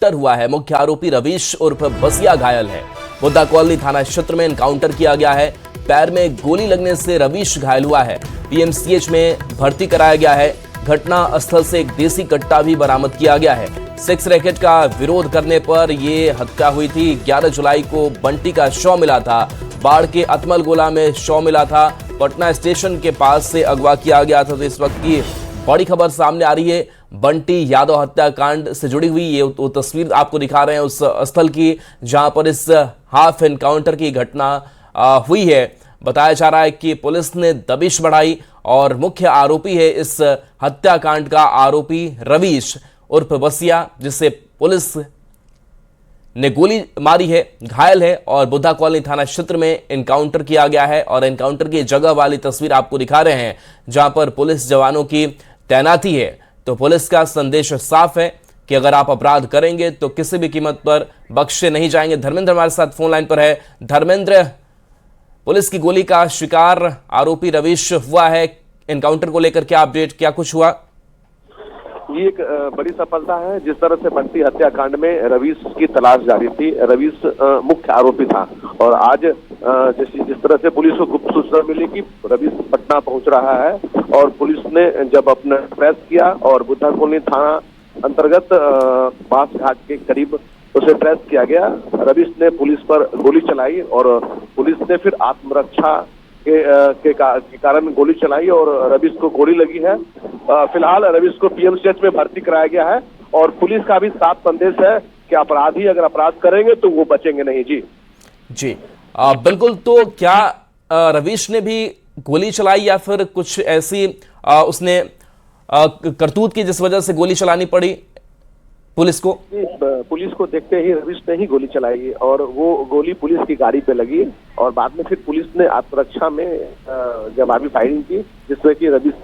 हुआ है। मुख्य आरोपी रवीश उर्फ बसिया घायल है। बुद्धा कॉलोनी थाना क्षेत्र में एनकाउंटर किया गया है। पैर में गोली लगने से रवीश घायल हुआ है। पीएमसीएच में भर्ती कराया गया है। घटना स्थल से एक देसी कट्टा भी बरामद किया गया है। सेक्स रैकेट का विरोध करने पर यह हत्या हुई थी। 11 जुलाई को बंटी का शव मिला था। बाढ़ के अतमल गोला में शव मिला था। पटना स्टेशन के पास से अगवा किया गया था। तो इस वक्त की बड़ी खबर सामने आ रही है बंटी यादव हत्याकांड से जुड़ी हुई। ये वो तस्वीर आपको दिखा रहे हैं उस स्थल की जहां पर इस हाफ एनकाउंटर की घटना हुई है। बताया जा रहा है कि पुलिस ने दबिश बढ़ाई और मुख्य आरोपी है इस हत्याकांड का आरोपी रवीश उर्फ बसिया, जिसे पुलिस ने गोली मारी है, घायल है और बुद्धा कॉलोनी थाना क्षेत्र में एनकाउंटर किया गया है। और एनकाउंटर की जगह वाली तस्वीर आपको दिखा रहे हैं जहां पर पुलिस जवानों की तैनाती है। तो पुलिस का संदेश साफ है कि अगर आप अपराध करेंगे तो किसी भी कीमत पर बख्शे नहीं जाएंगे। धर्मेंद्र हमारे साथ फोन लाइन पर है। धर्मेंद्र, पुलिस की गोली का शिकार आरोपी रवीश हुआ है। एनकाउंटर को लेकर क्या अपडेट, क्या कुछ हुआ? ये एक बड़ी सफलता है। जिस तरह से बंटी हत्याकांड में रवीश की तलाश जारी थी, रवीश मुख्य आरोपी था और आज जिस तरह से पुलिस को गुप्त सूचना मिली कि रवीश पटना पहुंच रहा है और पुलिस ने जब अपना ट्रेस किया और बुद्धा कॉलोनी थाना अंतर्गत बांस घाट के करीब उसे ट्रेस किया गया। रवीश ने पुलिस पर गोली चलाई और पुलिस ने फिर आत्मरक्षा के कारण गोली चलाई और रवीश को गोली लगी है। फिलहाल रवीश को पीएमसीएच में भर्ती कराया गया है और पुलिस का भी साफ संदेश है कि अपराधी अगर अपराध करेंगे तो वो बचेंगे नहीं। जी बिल्कुल। तो क्या रवीश ने भी गोली चलाई या फिर कुछ ऐसी उसने करतूत की जिस वजह से गोली चलानी पड़ी पुलिस को? पुलिस को देखते ही रवीश ने ही गोली चलाई और वो गोली पुलिस की गाड़ी पे लगी और बाद में फिर पुलिस ने आत्मरक्षा में जवाबी फायरिंग की जिसमें कि रवीश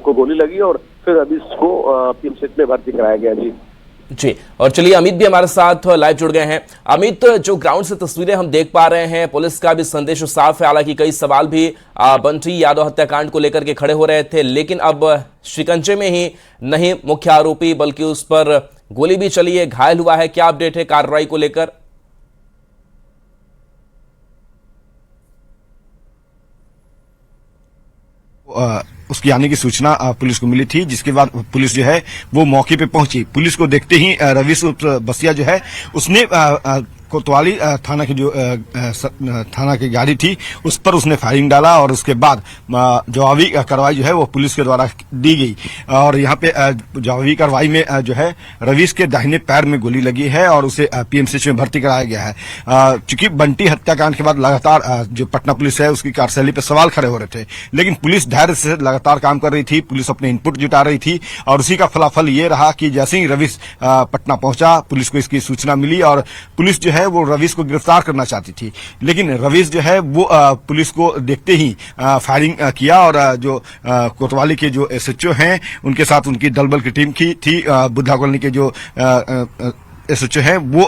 को गोली लगी और फिर रवीश को पीएमसीएच में भर्ती कराया गया। जी और चलिए अमित भी हमारे साथ लाइव जुड़ गए हैं। अमित, जो ग्राउंड से तस्वीरें हम देख पा रहे हैं, पुलिस का भी संदेश साफ है। हालांकि कई सवाल भी बंटी यादव हत्याकांड को लेकर के खड़े हो रहे थे, लेकिन अब शिकंजे में ही नहीं मुख्य आरोपी बल्कि उस पर गोली भी चली है, घायल हुआ है। क्या अपडेट है कार्रवाई को लेकर? उसकी आने की सूचना पुलिस को मिली थी, जिसके बाद पुलिस जो है वो मौके पे पहुंची। पुलिस को देखते ही रवीश बसिया जो है उसने कोतवाली थाना की जो थाना की गाड़ी थी उस पर उसने फायरिंग डाला और उसके बाद जवाबी कार्रवाई जो है वो पुलिस के द्वारा दी गई। और यहाँ पे जवाबी कार्रवाई में जो है रवीश के दाहिने पैर में गोली लगी है और उसे पीएमसीएच में भर्ती कराया गया है। चूंकि बंटी हत्याकांड के बाद लगातार जो पटना पुलिस है उसकी कार्यशैली पे सवाल खड़े हो रहे थे, लेकिन पुलिस धैर्य से लगातार काम कर रही थी। पुलिस अपने इनपुट जुटा रही थी और उसी का फलाफल ये रहा कि जैसे ही रवीश पटना पहुंचा, पुलिस को इसकी सूचना मिली और पुलिस जो है वो रवीश को गिरफ्तार करना चाहती थी। लेकिन रवीश जो है वो पुलिस को देखते ही फायरिंग किया और जो कोतवाली के जो एसएचओ हैं उनके साथ उनकी दलबल की टीम की थी, बुद्धा कॉलोनी के जो एसएचओ है वो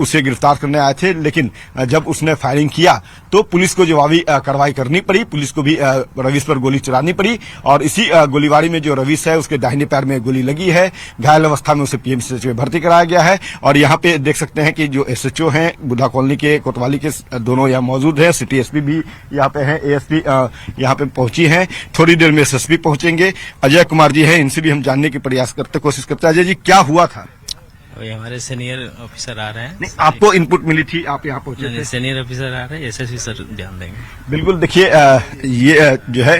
उसे गिरफ्तार करने आए थे। लेकिन जब उसने फायरिंग किया तो पुलिस को जवाबी कार्रवाई करनी पड़ी। पुलिस को भी रवीश पर गोली चलानी पड़ी और इसी गोलीबारी में जो रवीश है उसके दाहिने पैर में गोली लगी है। घायल अवस्था में उसे पीएमसीएच में भर्ती कराया गया है। और यहाँ पे देख सकते हैं कि जो एसएचओ हैं बुद्धा कॉलोनी के, कोतवाली के, दोनों यहाँ मौजूद है। सिटी एसपी भी यहाँ पे है, एएसपी यहाँ पे पहुंची है। थोड़ी देर में एसएसपी पहुंचेंगे। अजय कुमार जी है, इनसे भी हम जानने की कोशिश करते हैं। अजय जी, क्या हुआ था? हमारे सीनियर ऑफिसर आ रहे हैं। नहीं, आपको इनपुट मिली थी, आप यहाँ पहुंचे थे? सीनियर ऑफिसर आ रहे हैं, एसएसपी सर ध्यान देंगे। बिल्कुल। देखिए ये जो है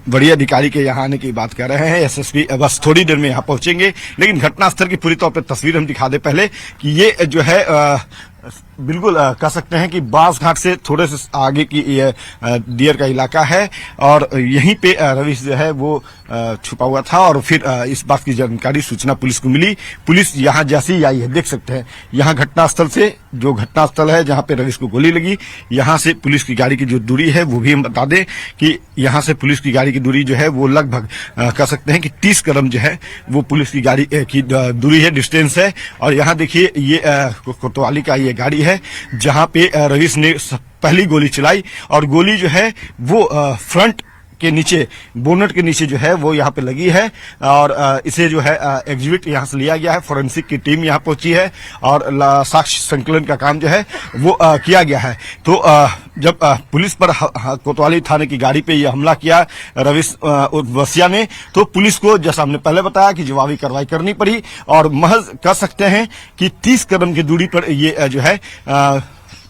बड़ी अधिकारी के यहाँ आने की बात कर रहे हैं। एसएसपी बस थोड़ी देर में यहाँ पहुंचेंगे। लेकिन घटनास्थल की पूरी तौर पर तस्वीर हम दिखा दे पहले कि ये जो है बिल्कुल कह सकते हैं कि बांस घाट से थोड़े से आगे की ये डियर का इलाका है और यहीं पे रवीश जो है वो छुपा हुआ था। और फिर इस बात की जानकारी सूचना पुलिस को मिली। पुलिस यहाँ जैसे ही आई है, देख सकते हैं यहाँ घटनास्थल से, जो घटनास्थल है जहाँ पे रवीश को गोली लगी, यहाँ से पुलिस की गाड़ी की जो दूरी है वो भी हम बता दें कि यहाँ से पुलिस की गाड़ी की दूरी जो है वो लगभग कह सकते हैं कि 30 कदम जो है वो पुलिस की गाड़ी की दूरी है, डिस्टेंस है। और यहाँ देखिए ये कोतवाली का ये गाड़ी है जहां पे रवीश ने पहली गोली चलाई और गोली जो है वो फ्रंट के नीचे, बोनट के नीचे जो है वो यहाँ पे लगी है और इसे जो है एग्जिबिट यहाँ से लिया गया है। फोरेंसिक की टीम यहाँ पहुंची है और साक्ष्य संकलन का काम जो है वो किया गया है। तो जब पुलिस पर कोतवाली थाने की गाड़ी पे ये हमला किया रवीश बसिया ने, तो पुलिस को जैसा हमने पहले बताया कि जवाबी कार्रवाई करनी पड़ी और महज कह सकते हैं कि 30 कदम की दूरी पर ये जो है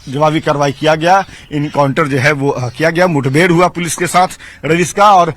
जवाबी कार्रवाई किया गया। इनकाउंटर जो है वो किया गया, मुठभेड़ हुआ पुलिस के साथ रवीश का और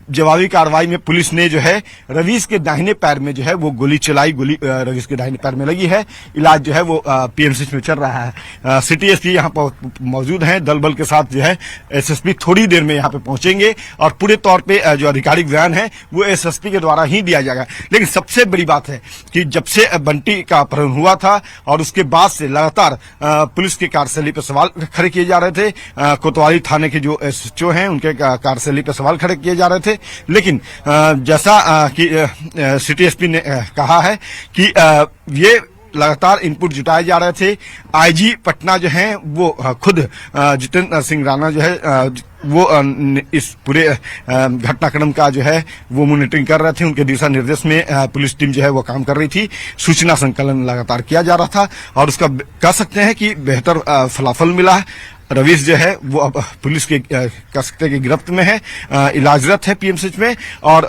जवाबी कार्रवाई में पुलिस ने जो है रवीश के दाहिने पैर में जो है वो गोली चलाई। गोली रवीश के दाहिने पैर में लगी है। इलाज जो है वो पीएमसीएच में चल रहा है। सिटी एसपी यहाँ पर मौजूद हैं दल बल के साथ। जो है एसएसपी थोड़ी देर में यहाँ पे पहुंचेंगे और पूरे तौर पे जो आधिकारिक बयान है वो एसएसपी के द्वारा ही दिया जाएगा। लेकिन सबसे बड़ी बात है कि जब से बंटी का अपहरण हुआ था और उसके बाद से लगातार पुलिस की कार्यशैली पर सवाल खड़े किए जा रहे थे। कोतवाली थाने के जो एसएचओ हैं उनके कार्यशैली पर सवाल खड़े किए जा रहे थे। लेकिन जैसा कि सिटी एसपी ने कहा है कि ये लगातार इनपुट जुटाए जा रहे थे। आईजी पटना जो है वो खुद जितेंद्र सिंह राणा जो है वो इस पूरे घटनाक्रम का जो है वो मॉनिटरिंग कर रहे थे। उनके दिशा निर्देश में पुलिस टीम जो है वो काम कर रही थी। सूचना संकलन लगातार किया जा रहा था और उसका कह सकते हैं कि बेहतर फलाफल मिला है। रवीश जो है वो अब पुलिस के कह सकते हैं कि गिरफ्त में है, इलाजरत है पीएमसीएच में और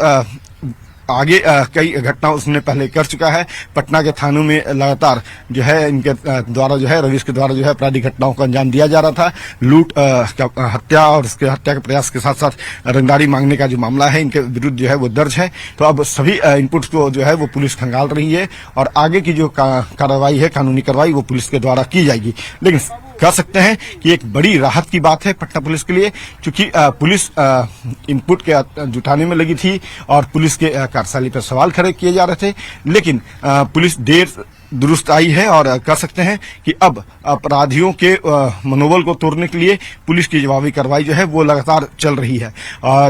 आगे कई घटना उसने पहले कर चुका है। पटना के थानों में लगातार जो है इनके द्वारा जो है रवीश के द्वारा जो है आपराधिक घटनाओं को अंजाम दिया जा रहा था। लूट, हत्या और उसके हत्या के प्रयास के साथ साथ रंगदारी मांगने का जो मामला है इनके विरुद्ध जो है वो दर्ज है। तो अब सभी इनपुट्स को जो है वो पुलिस खंगाल रही है और आगे की जो कार्रवाई है, कानूनी कार्रवाई, वो पुलिस के द्वारा की जाएगी। लेकिन कह सकते हैं कि एक बड़ी राहत की बात है पटना पुलिस के लिए, क्योंकि पुलिस इनपुट के जुटाने में लगी थी और पुलिस के कार्यशैली पर सवाल खड़े किए जा रहे थे। लेकिन पुलिस देर दुरुस्त आई है और कह सकते हैं कि अब अपराधियों के मनोबल को तोड़ने के लिए पुलिस की जवाबी कार्रवाई जो है वो लगातार चल रही है।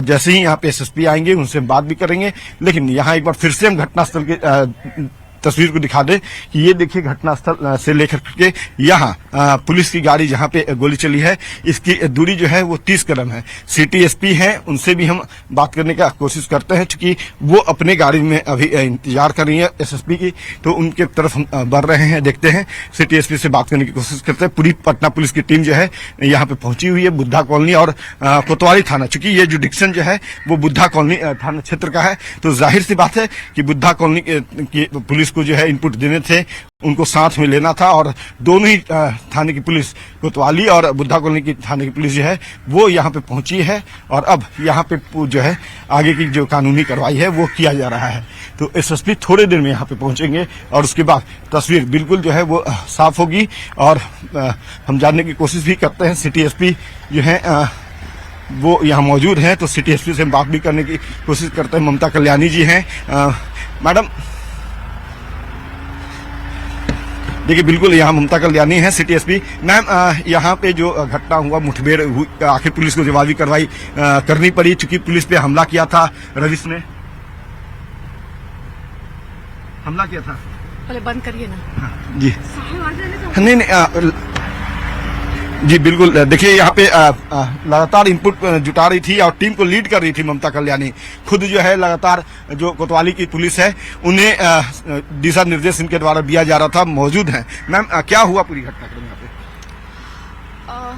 जैसे ही यहाँ पे एसएसपी आएंगे उनसे बात भी करेंगे। लेकिन यहाँ एक बार फिर से हम घटनास्थल के तस्वीर को दिखा दे कि ये देखिए घटनास्थल से लेकर के यहाँ पुलिस की गाड़ी जहाँ पे गोली चली है इसकी दूरी जो है वो 30 कदम है। सिटी एसपी हैं, उनसे भी हम बात करने का कोशिश करते हैं क्योंकि वो अपने गाड़ी में अभी इंतजार कर रही है एसएसपी की, तो उनके तरफ हम बढ़ रहे हैं। देखते हैं, सिटी एसपी से बात करने की कोशिश करते हैं। पूरी पटना पुलिस की टीम जो है यहाँ पे पहुंची हुई है। बुद्धा कॉलोनी और कोतवाली थाना, चूंकि ये जुडिक्शन जो है वो बुद्धा कॉलोनी थाना क्षेत्र का है, तो जाहिर सी बात है कि बुद्धा कॉलोनी की पुलिस को जो है इनपुट देने थे, उनको साथ में लेना था और दोनों ही थाने की पुलिस, कोतवाली और बुद्धा कॉलोनी की थाने की पुलिस जो है वो यहाँ पे पहुंची है और अब यहाँ पे जो है आगे की जो कानूनी कार्रवाई है वो किया जा रहा है। तो एसएसपी थोड़ी देर में यहाँ पे पहुंचेंगे और उसके बाद तस्वीर बिल्कुल जो है वो साफ होगी और हम जानने की कोशिश भी करते हैं। सिटी एसपी जो है वो यहाँ मौजूद हैं, तो सिटी एसपी से बात भी करने की कोशिश करते हैं। ममता कल्याणी जी हैं। मैडम देखिए, बिल्कुल यहाँ ममता कल्याणी है, सिटी एसपी। मैम, यहाँ पे जो घटना हुआ, मुठभेड़ हुई, आखिर पुलिस को जवाबी कार्रवाई करनी पड़ी चूंकि पुलिस पे हमला किया था, रवीश ने हमला किया था। पहले बंद करिए ना। जी नहीं, जी बिल्कुल। देखिए यहाँ पे लगातार इनपुट जुटा रही थी और टीम को लीड कर रही थी ममता कल्याणी। खुद जो है लगातार जो कोतवाली की पुलिस है उन्हें दिशा निर्देश इनके द्वारा दिया जा रहा था, मौजूद है। मैम, क्या हुआ पूरी घटनाक्रम यहाँ पे?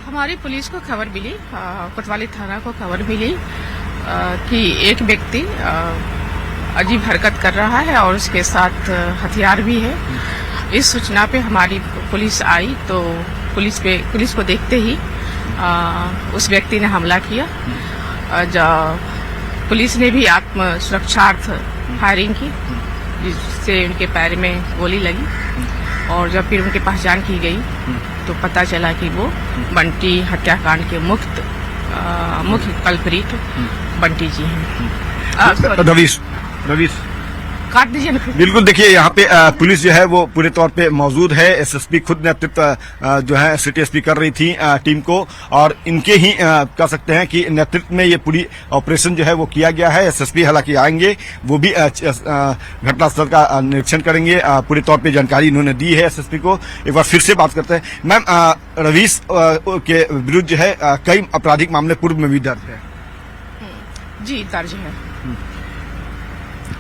हमारी पुलिस को खबर मिली, कोतवाली थाना को खबर मिली कि एक व्यक्ति अजीब हरकत कर रहा है और उसके साथ हथियार भी है। इस सूचना पे हमारी पुलिस आई तो पुलिस को देखते ही उस व्यक्ति ने हमला किया। पुलिस ने भी आत्म सुरक्षार्थ फायरिंग की, जिससे उनके पैर में गोली लगी और जब फिर उनकी पहचान की गई तो पता चला कि वो बंटी हत्याकांड के मुख्य कल्प्रिट बंटी जी हैं। रवीश काट दीजिए ना। बिल्कुल। देखिए यहाँ पे पुलिस जो है वो पूरे तौर पे मौजूद है। एसएसपी खुद नेतृत्व जो है सिटी एसपी कर रही थी टीम को और इनके ही कह सकते हैं कि नेतृत्व में ये पूरी ऑपरेशन जो है वो किया गया है। एसएसपी हालांकि आएंगे, वो भी घटनास्थल का निरीक्षण करेंगे। पूरे तौर पे जानकारी इन्होंने दी है एसएसपी को। एक बार फिर से बात करते हैं। मैम, रवीश के विरुद्ध जो है कई आपराधिक मामले पूर्व में भी दर्ज है। जी दर्ज है।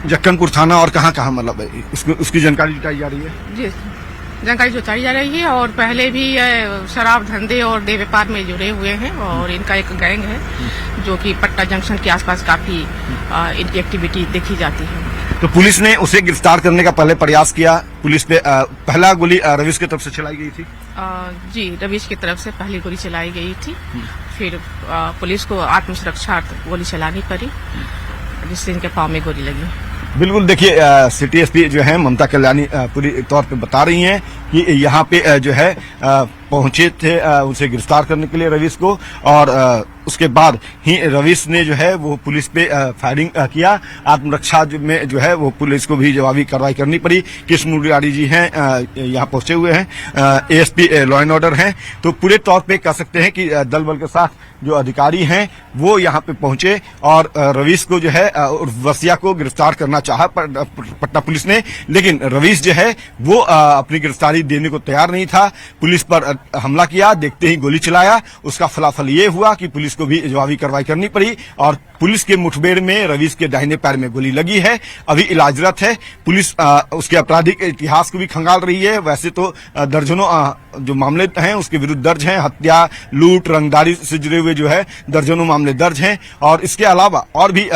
जक्कनपुर थाना और कहाँ कहाँ मतलब उसकी जानकारी जुटाई जा रही है? जी जानकारी जुटाई जा रही है और पहले भी शराब धंधे और देह व्यापार में जुड़े हुए हैं और इनका एक गैंग है जो कि पट्टा जंक्शन के आसपास काफी इनकी एक्टिविटी देखी जाती है। तो पुलिस ने उसे गिरफ्तार करने का पहले प्रयास किया। पुलिस पे पहला गोली रवीश की तरफ से चलाई गई थी। जी रवीश की तरफ से पहली गोली चलाई गई थी, फिर पुलिस को आत्मसुरक्षार्थ गोली चलानी पड़ी जिससे इनके पाँव में गोली लगी। बिल्कुल, देखिए सिटी एसपी जो है ममता कल्याणी पूरी तौर पे बता रही हैं कि यहाँ पे जो है पहुंचे थे उसे गिरफ्तार करने के लिए रवीश को, और उसके बाद ही रवीश ने जो है वो पुलिस पे फायरिंग किया। आत्मरक्षा में जो है वो पुलिस को भी जवाबी कार्रवाई करनी पड़ी। कृष्ण मुरारी जी हैं यहाँ पहुंचे हुए हैं, एएसपी लॉ एंड ऑर्डर हैं, तो पूरे तौर पे कह सकते हैं कि दल बल के साथ जो अधिकारी हैं वो यहाँ पे पहुंचे और रवीश को जो है वसिया को गिरफ्तार करना चाहा पटना पुलिस ने, लेकिन रवीश जो है वो अपनी गिरफ्तारी देने को तैयार नहीं था। पुलिस पर हमला किया, देखते ही गोली चलाया। उसका फलाफल ये हुआ कि पुलिस को भी जवाबी कार्रवाई करनी पड़ी और पुलिस के मुठभेड़ में रवीश के दाहिने पैर में गोली लगी है। अभी इलाजरत है। पुलिस उसके आपराधिक इतिहास को भी खंगाल रही है। वैसे तो दर्जनों जो मामले हैं उसके विरुद्ध दर्ज हैं, हत्या, लूट, रंगदारी से जुड़े हुए जो है दर्जनों मामले दर्ज हैं, और इसके अलावा और भी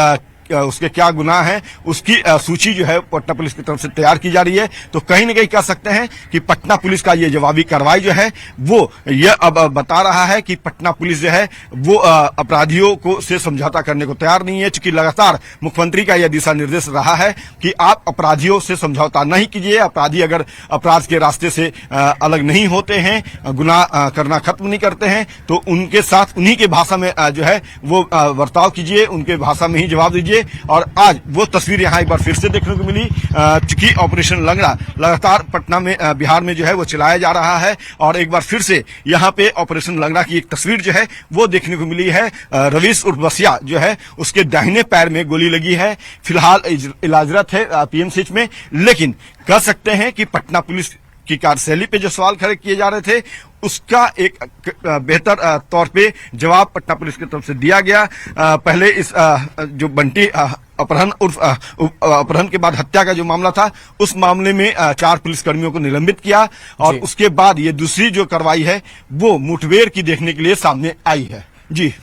उसके क्या गुनाह हैं उसकी सूची जो है पटना पुलिस की तरफ से तैयार की जा रही है। तो कहीं न कहीं कह सकते हैं कि पटना पुलिस का ये जवाबी कार्रवाई जो है वो ये अब बता रहा है कि पटना पुलिस जो है वो अपराधियों को से समझौता करने को तैयार नहीं है, चूंकि लगातार मुख्यमंत्री का यह दिशा निर्देश रहा है कि आप अपराधियों से समझौता नहीं कीजिए। अपराधी अगर अपराध के रास्ते से अलग नहीं होते हैं, गुनाह करना खत्म नहीं करते हैं, तो उनके साथ उन्हीं के भाषा में जो है वो बर्ताव कीजिए, उनके भाषा में ही जवाब दीजिए। और आज वो तस्वीर यहाँ एक बार फिर से देखने को मिली, चूंकि ऑपरेशन लंगड़ा लगातार पटना में बिहार में जो है वो चलाया जा रहा है, और एक बार फिर से यहाँ पे ऑपरेशन लंगड़ा की एक तस्वीर जो है वो देखने को मिली है। रवीश उर्फ बसिया जो है उसके दाहिने पैर में गोली लगी है। फिलहाल इलाजरत है पीएमसीएच में, लेकिन कह सकते हैं कि पटना पुलिस की कार्यशैली पे जो सवाल खड़े किए जा रहे थे उसका एक बेहतर तौर पे जवाब पटना पुलिस की तरफ से दिया गया। पहले इस जो बंटी अपहरण उर्फ अपहरण के बाद हत्या का जो मामला था उस मामले में 4 पुलिसकर्मियों को निलंबित किया, और उसके बाद ये दूसरी जो कार्रवाई है वो मुठभेड़ की देखने के लिए सामने आई है। जी।